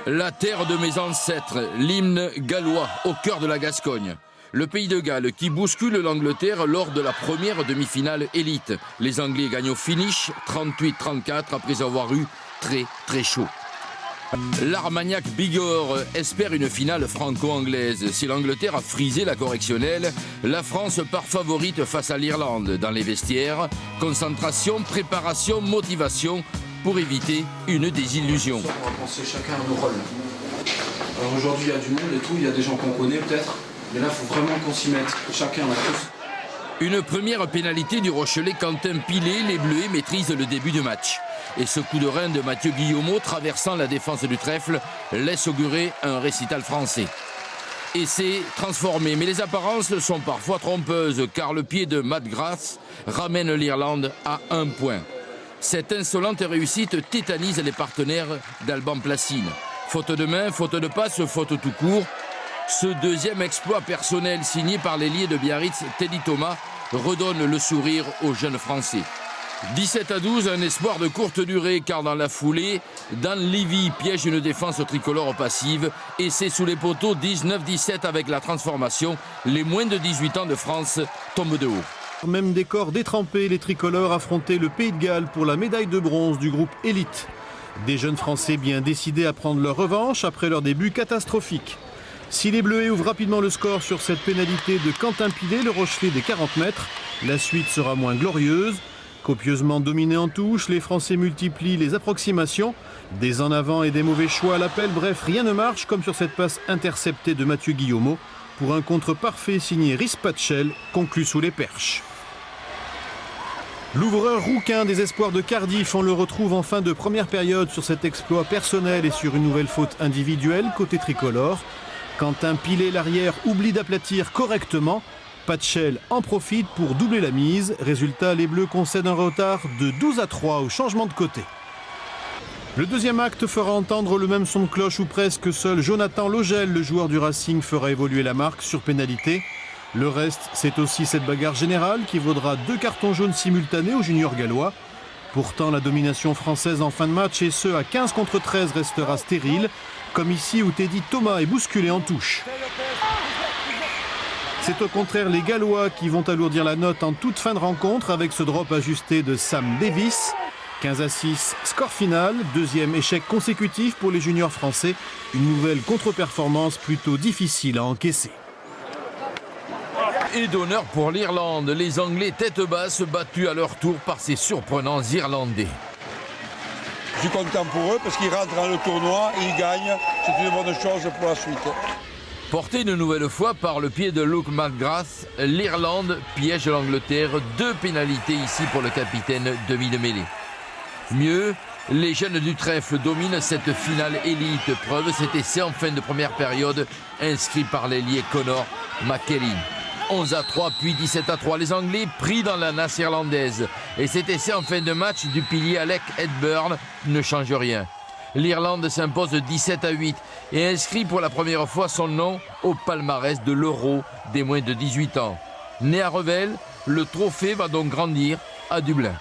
La terre de mes ancêtres, l'hymne gallois au cœur de la Gascogne. Le pays de Galles qui bouscule l'Angleterre lors de la première demi-finale élite. Les Anglais gagnent au finish 38-34 après avoir eu très chaud. L'Armagnac Bigorre espère une finale franco-anglaise. Si l'Angleterre a frisé la correctionnelle, la France part favorite face à l'Irlande. Dans les vestiaires, concentration, préparation, motivation pour éviter une désillusion. On va penser chacun à nos rôles. Alors aujourd'hui il y a du monde et tout, il y a des gens qu'on connaît peut-être, mais là il faut vraiment qu'on s'y mette, chacun à tous. Une première pénalité du Rochelais Quentin Pilet, les Bleuets maîtrisent le début du match. Et ce coup de rein de Mathieu Guillaumeau traversant la défense du trèfle laisse augurer un récital français. Et c'est transformé, mais les apparences sont parfois trompeuses car le pied de Matt Grass ramène l'Irlande à 1 point. Cette insolente réussite tétanise les partenaires d'Alban Placine. Faute de main, faute de passe, faute tout court. Ce deuxième exploit personnel signé par l'ailier de Biarritz, Teddy Thomas, redonne le sourire aux jeunes Français. 17-12, un espoir de courte durée car dans la foulée, Dan Levy piège une défense tricolore passive et c'est sous les poteaux 19-17 avec la transformation. Les moins de 18 ans de France tombent de haut. Même décor détrempé, les tricolores affrontaient le Pays de Galles pour la médaille de bronze du groupe élite. Des jeunes Français bien décidés à prendre leur revanche après leur début catastrophique. Si les Bleuets ouvrent rapidement le score sur cette pénalité de Quentin Pilet, le Rochelet des 40 mètres, la suite sera moins glorieuse. Copieusement dominés en touche, les Français multiplient les approximations. Des en avant et des mauvais choix à l'appel, bref, rien ne marche comme sur cette passe interceptée de Mathieu Guillaumeau pour un contre parfait signé Rhys Patchell, conclu sous les perches. L'ouvreur rouquin des espoirs de Cardiff, on le retrouve en fin de première période sur cet exploit personnel et sur une nouvelle faute individuelle côté tricolore. Quentin Pilet, l'arrière, oublie d'aplatir correctement. Patchell en profite pour doubler la mise. Résultat, les Bleus concèdent un retard de 12-3 au changement de côté. Le deuxième acte fera entendre le même son de cloche ou presque. Seul Jonathan Logel, le joueur du Racing, fera évoluer la marque sur pénalité. Le reste, c'est aussi cette bagarre générale qui vaudra 2 cartons jaunes simultanés aux juniors gallois. Pourtant, la domination française en fin de match, et ce à 15 contre 13, restera stérile, comme ici où Teddy Thomas est bousculé en touche. C'est au contraire les Gallois qui vont alourdir la note en toute fin de rencontre avec ce drop ajusté de Sam Davis. 15-6, score final, deuxième échec consécutif pour les juniors français. Une nouvelle contre-performance plutôt difficile à encaisser. Et d'honneur pour l'Irlande, les Anglais tête basse battus à leur tour par ces surprenants Irlandais. Je suis content pour eux parce qu'ils rentrent dans le tournoi et ils gagnent. C'est une bonne chose pour la suite. Porté une nouvelle fois par le pied de Luke McGrath, l'Irlande piège l'Angleterre. 2 pénalités ici pour le capitaine demi de mêlée. Mieux, les jeunes du trèfle dominent cette finale élite. Preuve, cet essai en fin de première période inscrit par l'ailier Conor McKellin. 11-3 puis 17-3. Les Anglais pris dans la nasse irlandaise. Et cet essai en fin de match du pilier Alec Edburn ne change rien. L'Irlande s'impose 17-8 et inscrit pour la première fois son nom au palmarès de l'Euro des moins de 18 ans. Né à Revel, le trophée va donc grandir à Dublin.